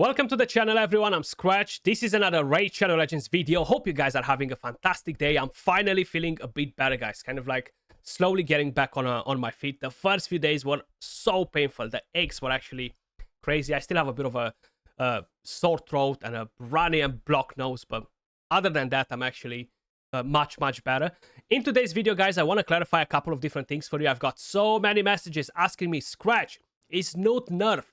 Welcome to the channel, everyone. I'm Skratch. This is another Raid Shadow Legends video. Hope you guys are having a fantastic day. I'm finally feeling a bit better, guys. Kind of like slowly getting back on my feet. The first few days were so painful. The aches were actually crazy. I still have a bit of a sore throat and a runny and blocked nose, but other than that, I'm actually much better. In today's video, guys, I want to clarify a couple of different things for you. I've got so many messages asking me, Skratch, is NERFed nerfed?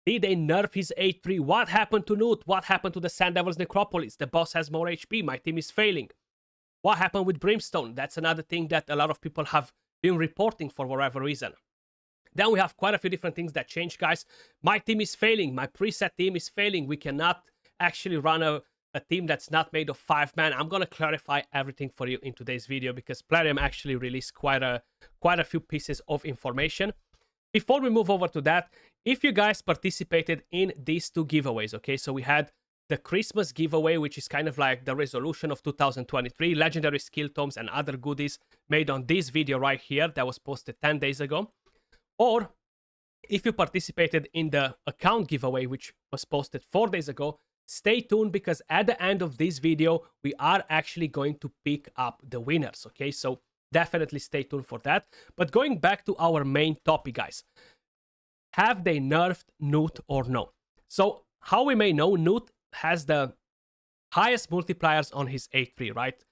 Did they nerf his A3? What happened to NERFed? What happened to the Sand Devil's Necropolis? The boss has more HP. My team is failing. What happened with Brimstone? That's another thing that a lot of people have been reporting for whatever reason. Then we have quite a few different things that changed, guys. My team is failing. My preset team is failing. We cannot actually run a team that's not made of 5 men. I'm going to clarify everything for you in today's video because Plarium actually released quite a few pieces of information. Before we move over to that, if you guys participated in these two giveaways, okay, so we had the Christmas giveaway, which is kind of like the resolution of 2023, legendary skill tomes and other goodies made on this video right here that was posted 10 days ago. Or if you participated in the account giveaway, which was posted 4 days ago, stay tuned because at the end of this video, we are actually going to pick up the winners, okay? So definitely stay tuned for that. But going back to our main topic, guys. Have they nerfed NERFed or no? So how we may know, NERFed has the highest multipliers on his A3, right?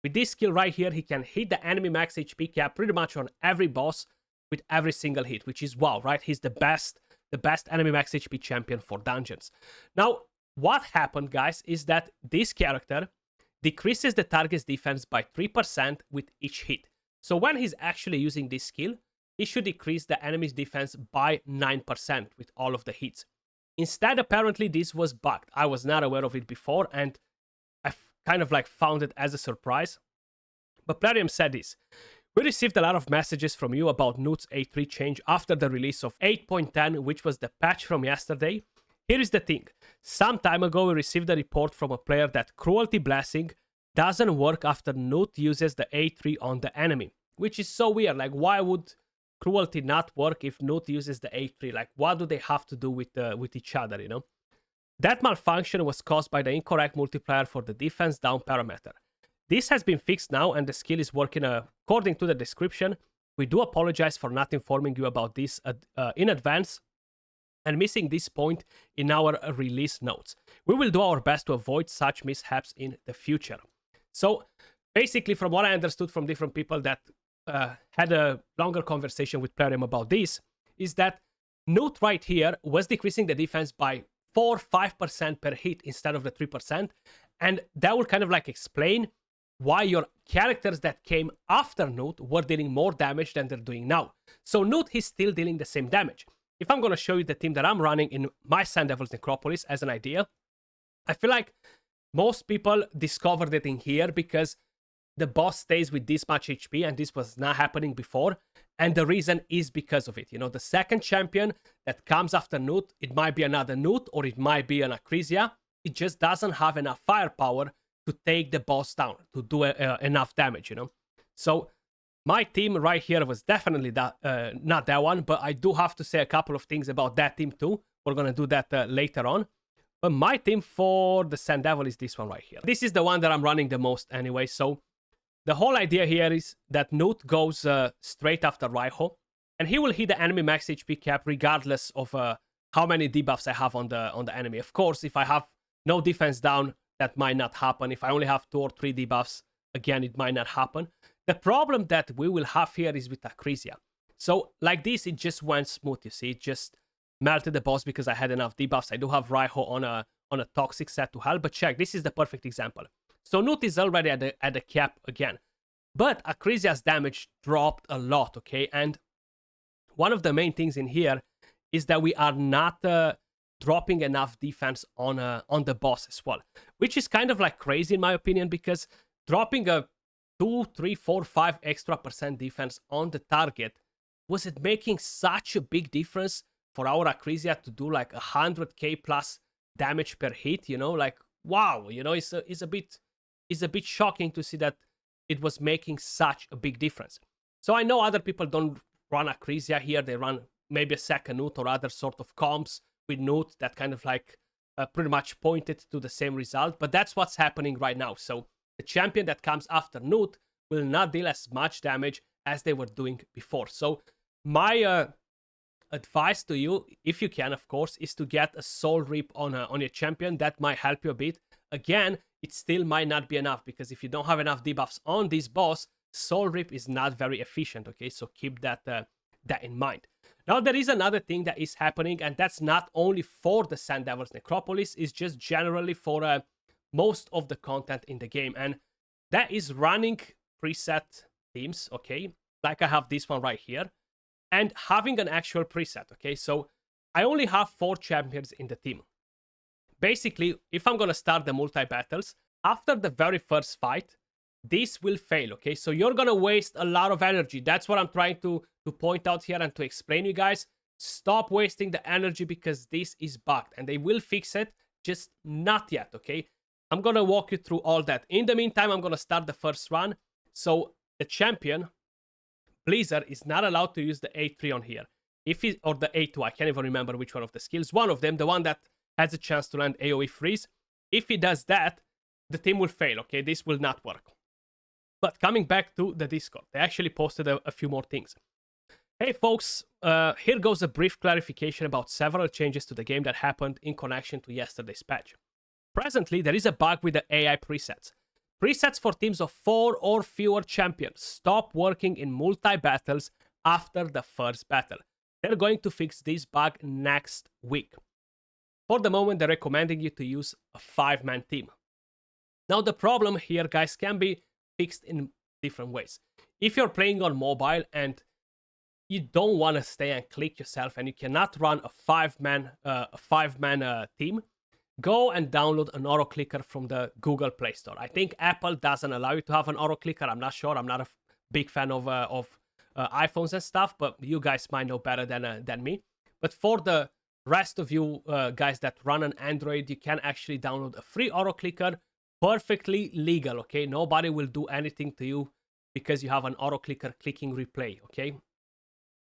With this skill right here, he can hit the enemy max HP cap pretty much on every boss with every single hit, which is wow, right? He's the best enemy max HP champion for dungeons. Now, what happened, guys, is that this character decreases the target's defense by 3% with each hit. So when he's actually using this skill, he should decrease the enemy's defense by 9% with all of the hits. Instead, apparently, this was bugged. I was not aware of it before, and I kind of like found it as a surprise. But Plarium said this. We received a lot of messages from you about NERFed's A3 change after the release of 8.10, which was the patch from yesterday. Here is the thing. Some time ago, we received a report from a player that Cruelty Blessing doesn't work after NERFed uses the A3 on the enemy, which is so weird. Like, why would Cruelty not work if NERFed uses the A3? Like, what do they have to do with each other, you know? That malfunction was caused by the incorrect multiplier for the defense down parameter. This has been fixed now and the skill is working according to the description. We do apologize for not informing you about this in advance and missing this point in our release notes. We will do our best to avoid such mishaps in the future. So basically, from what I understood from different people that had a longer conversation with Plarium about this, is that NERFed right here was decreasing the defense by 4-5% per hit instead of the 3%. And that will kind of like explain why your characters that came after NERFed were dealing more damage than they're doing now. So NERFed is still dealing the same damage. If I'm going to show you the team that I'm running in my Sand Devil's Necropolis as an idea, I feel like most people discovered it in here because the boss stays with this much HP and this was not happening before. And the reason is because of it. You know, the second champion that comes after NERFed, it might be another NERFed or it might be an Acrisia. It just doesn't have enough firepower to take the boss down, to do enough damage, you know. So my team right here was definitely not that one, but I do have to say a couple of things about that team too. We're going to do that later on. But my team for the Sand Devil is this one right here. This is the one that I'm running the most anyway. So the whole idea here is that NERFed goes straight after Raiho, and he will hit the enemy max HP cap regardless of how many debuffs I have on the enemy. Of course, if I have no defense down, that might not happen. If I only have 2 or 3 debuffs, again, it might not happen. The problem that we will have here is with Acrisia. So like this, it just went smooth, you see. It just melted the boss because I had enough debuffs. I do have Raiho on a toxic set to help, but check, this is the perfect example. So NERFed is already at the cap again. But Acrisia's damage dropped a lot, okay? And one of the main things in here is that we are not dropping enough defense on the boss as well. Which is kind of like crazy in my opinion, because dropping a 2, 3, 4, 5 extra % defense on the target, was it making such a big difference for our Acrisia to do like 100k plus damage per hit, you know? Like, wow, you know, it's a bit shocking to see that it was making such a big difference. So I know other people don't run Acrisia here. They run maybe a second NERFed or other sort of comps with NERFed that kind of like pretty much pointed to the same result, but that's what's happening right now. So the champion that comes after NERFED will not deal as much damage as they were doing before. So my advice to you, if you can, of course, is to get a Soul Reap on your champion. That might help you a bit. Again, it still might not be enough, because if you don't have enough debuffs on this boss, Soul Reap is not very efficient, okay? So keep that in mind. Now, there is another thing that is happening, and that's not only for the Sand Devil's Necropolis, it's just generally for most of the content in the game, and that is running preset teams, okay? Like I have this one right here, and having an actual preset, okay? So I only have 4 champions in the team. Basically, if I'm gonna start the multi-battles, after the very first fight, this will fail, okay? So you're gonna waste a lot of energy. That's what I'm trying to point out here and to explain you guys. Stop wasting the energy, because this is bugged, and they will fix it, just not yet, okay? I'm gonna walk you through all that. In the meantime, I'm gonna start the first run. So the champion, Blizzard, is not allowed to use the A3 on here. Or the A2, I can't even remember which one of the skills. One of them, the one that has a chance to land AoE freeze. If he does that, the team will fail, okay? This will not work. But coming back to the Discord, they actually posted a few more things. Hey folks, here goes a brief clarification about several changes to the game that happened in connection to yesterday's patch. Presently, there is a bug with the AI presets. Presets for teams of 4 or fewer champions stop working in multi-battles after the first battle. They're going to fix this bug next week. For the moment, they're recommending you to use a 5-man team. Now, the problem here, guys, can be fixed in different ways. If you're playing on mobile and you don't want to stay and click yourself, and you cannot run a 5-man team, go and download an auto clicker from the Google Play Store. I think Apple doesn't allow you to have an auto clicker. I'm not sure. I'm not a big fan of iPhones and stuff, but you guys might know better than me. But for the rest of you guys that run an Android, you can actually download a free auto clicker, perfectly legal, okay? Nobody will do anything to you because you have an auto clicker clicking replay, okay?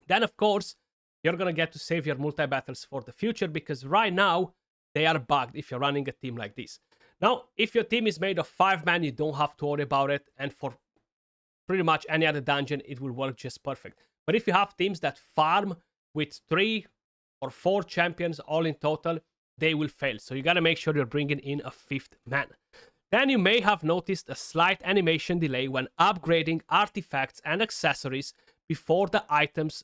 Then, of course, you're gonna get to save your multi-battles for the future, because right now they are bugged if you're running a team like this. Now, if your team is made of 5-man, you don't have to worry about it, and for pretty much any other dungeon, it will work just perfect. But if you have teams that farm with 3 or 4 champions all in total, they will fail. So you gotta make sure you're bringing in a 5th man. Then you may have noticed a slight animation delay when upgrading artifacts and accessories before the items'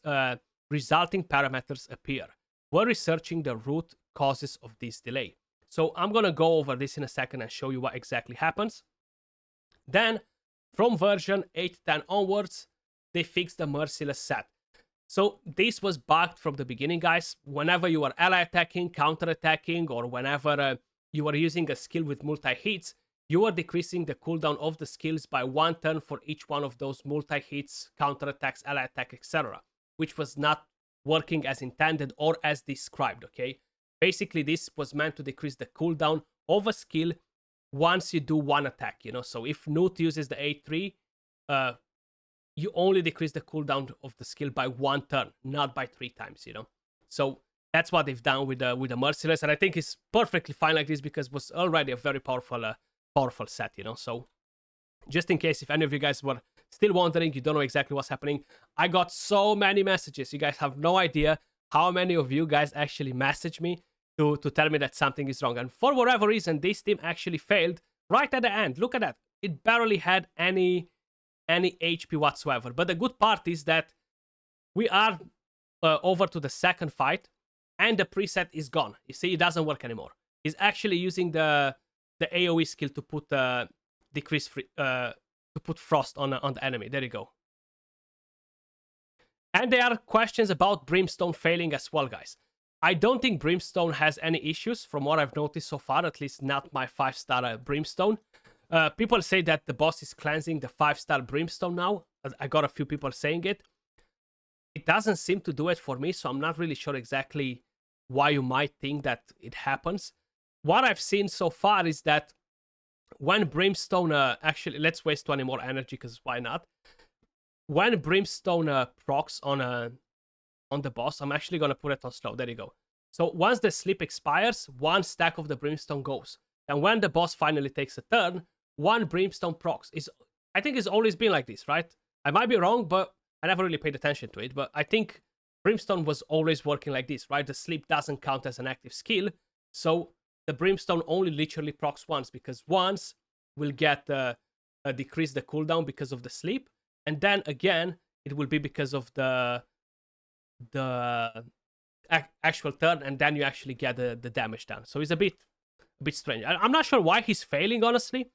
resulting parameters appear. We're researching the root causes of this delay. So I'm gonna go over this in a second and show you what exactly happens. Then, from version 8.10 onwards, they fixed the Merciless set. So this was bugged from the beginning, guys. Whenever you are ally attacking, counter attacking, or whenever you are using a skill with multi-hits, you are decreasing the cooldown of the skills by 1 turn for each one of those multi-hits, counter attacks, ally attack, etc. Which was not working as intended or as described, okay? Basically, this was meant to decrease the cooldown of a skill once you do one attack, you know? So if NERFED uses the A3, you only decrease the cooldown of the skill by 1 turn, not by 3 times, you know? So that's what they've done with the Merciless, and I think it's perfectly fine like this, because it was already a very powerful set, you know? So just in case if any of you guys were still wondering, you don't know exactly what's happening, I got so many messages. You guys have no idea how many of you guys actually messaged me to tell me that something is wrong. And for whatever reason, this team actually failed right at the end. Look at that. It barely had any HP whatsoever. But the good part is that we are over to the second fight, and the preset is gone. You see, it doesn't work anymore. He's actually using the AoE skill to put to put frost on the enemy. There you go. And there are questions about Brimstone failing as well, guys. I don't think Brimstone has any issues from what I've noticed so far, at least not my 5-star Brimstone. People say that the boss is cleansing the 5-star Brimstone now. I got a few people saying it. It doesn't seem to do it for me, so I'm not really sure exactly why you might think that it happens. What I've seen so far is that when Brimstone, actually, let's waste 20 more energy, because why not? When Brimstone procs on the boss, I'm actually going to put it on slow. There you go. So once the sleep expires, one stack of the Brimstone goes. And when the boss finally takes a turn, one Brimstone procs. I think it's always been like this, right? I might be wrong, but I never really paid attention to it. But I think Brimstone was always working like this, right? The sleep doesn't count as an active skill. So the Brimstone only literally procs once, because once will get decrease the cooldown because of the sleep. And then again, it will be because of the actual turn, and then you actually get the damage done. So it's a bit strange. I'm not sure why he's failing, honestly.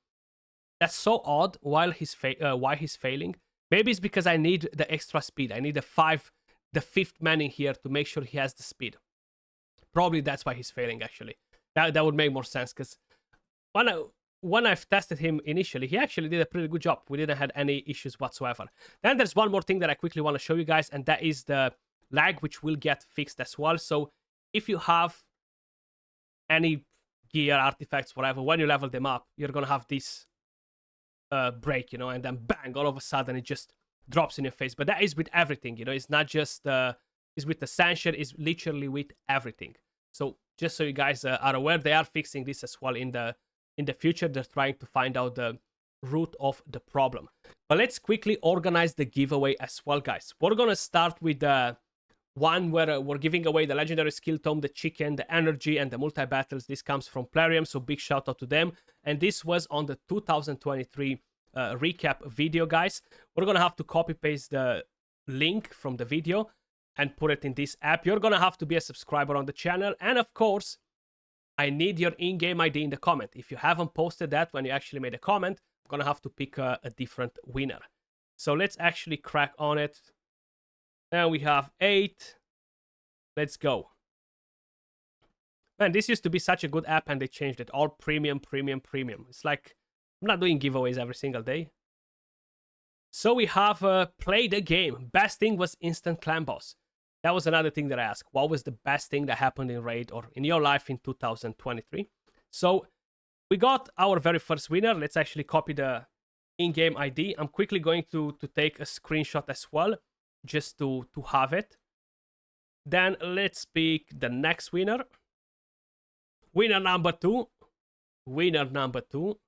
That's so odd. Why he's failing? Maybe it's because I need the extra speed. I need the fifth man in here to make sure he has the speed. Probably that's why he's failing, actually. That would make more sense, because when I've tested him initially, he actually did a pretty good job. We didn't have any issues whatsoever. Then there's one more thing that I quickly want to show you guys, and that is the lag, which will get fixed as well. So if you have any gear, artifacts, whatever, when you level them up, you're going to have this break, and then bang, all of a sudden it just drops in your face. But that is with everything, it's not just it's with the Sanction, it's literally with everything. So just so you guys are aware, they are fixing this as well in the future. They're trying to find out the root of the problem. But let's quickly organize the giveaway as well, guys. We're gonna start with the one where we're giving away the legendary skill tome, the chicken, the energy, and the multi-battles. This comes from Plarium, so big shout out to them. And this was on the 2023 recap video, guys. We're gonna have to copy paste the link from the video and put it in this app. You're gonna have to be a subscriber on the channel, and of course I need your in-game ID in the comment. If you haven't posted that when you actually made a comment, I'm gonna have to pick a different winner. So let's actually crack on it. And we have 8. Let's go. Man, this used to be such a good app, and they changed it. All premium, premium, premium. It's like I'm not doing giveaways every single day. So we have play the game. Best thing was instant clan boss. That was another thing that I asked. What was the best thing that happened in Raid or in your life in 2023? So we got our very first winner. Let's actually copy the in-game ID. I'm quickly going to take a screenshot as well, just to have it. Then let's pick the next winner. Winner number 2. Winner number 2.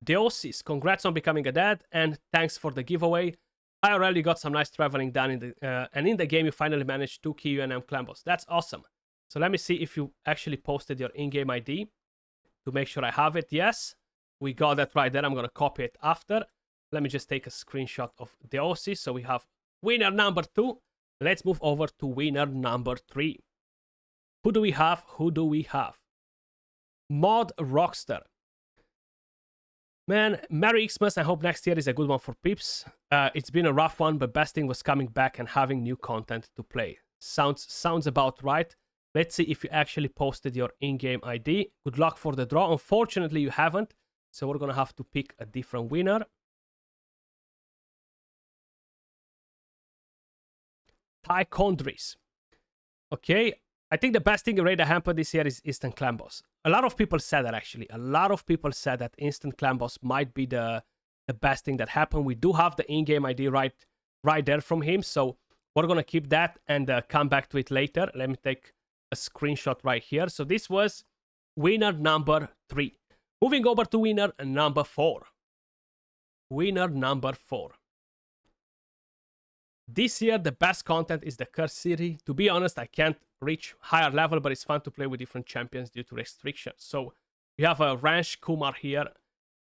Deosis, congrats on becoming a dad, and thanks for the giveaway. I already got some nice traveling done and in the game you finally managed 2 key UNM clan boss. That's awesome. So let me see if you actually posted your in-game ID to make sure I have it. Yes, we got that right there. I'm going to copy it after. Let me just take a screenshot of Deosis. So we have winner number 2. Let's move over to winner number 3. Who do we have? Who do we have? Mod Rockstar. Man, Merry Xmas. I hope next year is a good one for peeps. It's been a rough one, but best thing was coming back and having new content to play. Sounds about right. Let's see if you actually posted your in-game ID. Good luck for the draw. Unfortunately, you haven't, so we're gonna have to pick a different winner. Tychondris. Okay, I think the best thing in Raid that happened this year is instant clan boss. A lot of people said that, actually. A lot of people said that instant clan boss might be the best thing that happened. We do have the in-game ID right there from him, so we're gonna keep that and come back to it later. Let me take a screenshot right here. So this was winner number 3. Moving over to winner number 4. Winner number 4. This year, the best content is the Curse City. To be honest, I can't reach higher level, but it's fun to play with different champions due to restrictions. So we have a Ranch Kumar here,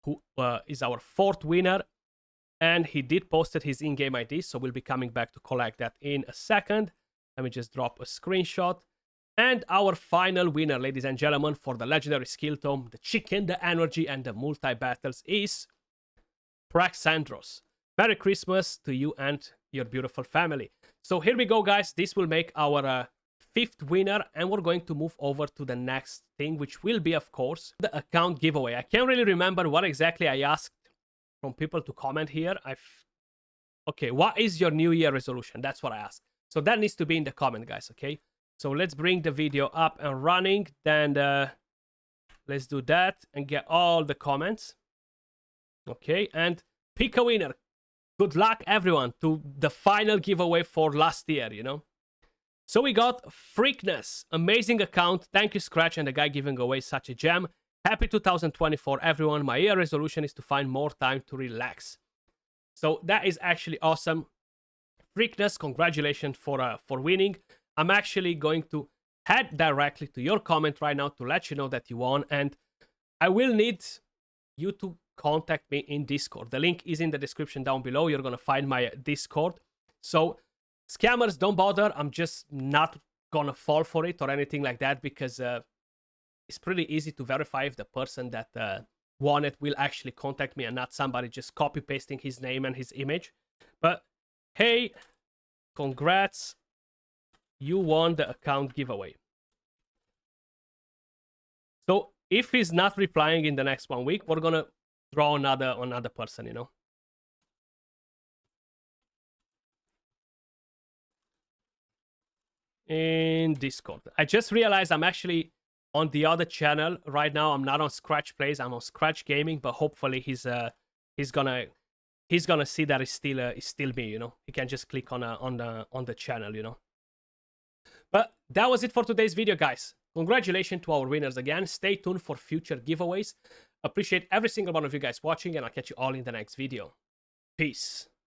who is our 4th winner. And he did posted his in-game ID, so we'll be coming back to collect that in a second. Let me just drop a screenshot. And our final winner, ladies and gentlemen, for the legendary skill tome, the chicken, the energy, and the multi-battles is Praxandros. Merry Christmas to you and your beautiful family. So here we go, guys. This will make our 5th winner, and we're going to move over to the next thing, which will be, of course, the account giveaway. I can't really remember what exactly I asked from people to comment here. Okay, what is your New Year resolution? That's what I asked. So that needs to be in the comment, guys, okay? So let's bring the video up and running. Then let's do that and get all the comments. Okay, and pick a winner. Good luck, everyone, to the final giveaway for last year, So we got Freakness, amazing account. Thank you, Skratch, and the guy giving away such a gem. Happy 2024, everyone. My year resolution is to find more time to relax. So that is actually awesome. Freakness, congratulations for winning. I'm actually going to head directly to your comment right now to let you know that you won, and I will need you to contact me in Discord. The link is in the description down below. You're gonna find my Discord. So scammers, don't bother. I'm just not gonna fall for it or anything like that, because it's pretty easy to verify if the person that won it will actually contact me and not somebody just copy pasting his name and his image. But hey, congrats, you won the account giveaway. So if he's not replying in the next 1 week, we're gonna draw another person, you know. In Discord. I just realized I'm actually on the other channel right now. I'm not on Skratch Plays, I'm on Skratch Gaming, but hopefully he's gonna see that it's still me, you know. He can just click on the channel, you know. But that was it for today's video, guys. Congratulations to our winners again. Stay tuned for future giveaways. Appreciate every single one of you guys watching, and I'll catch you all in the next video. Peace.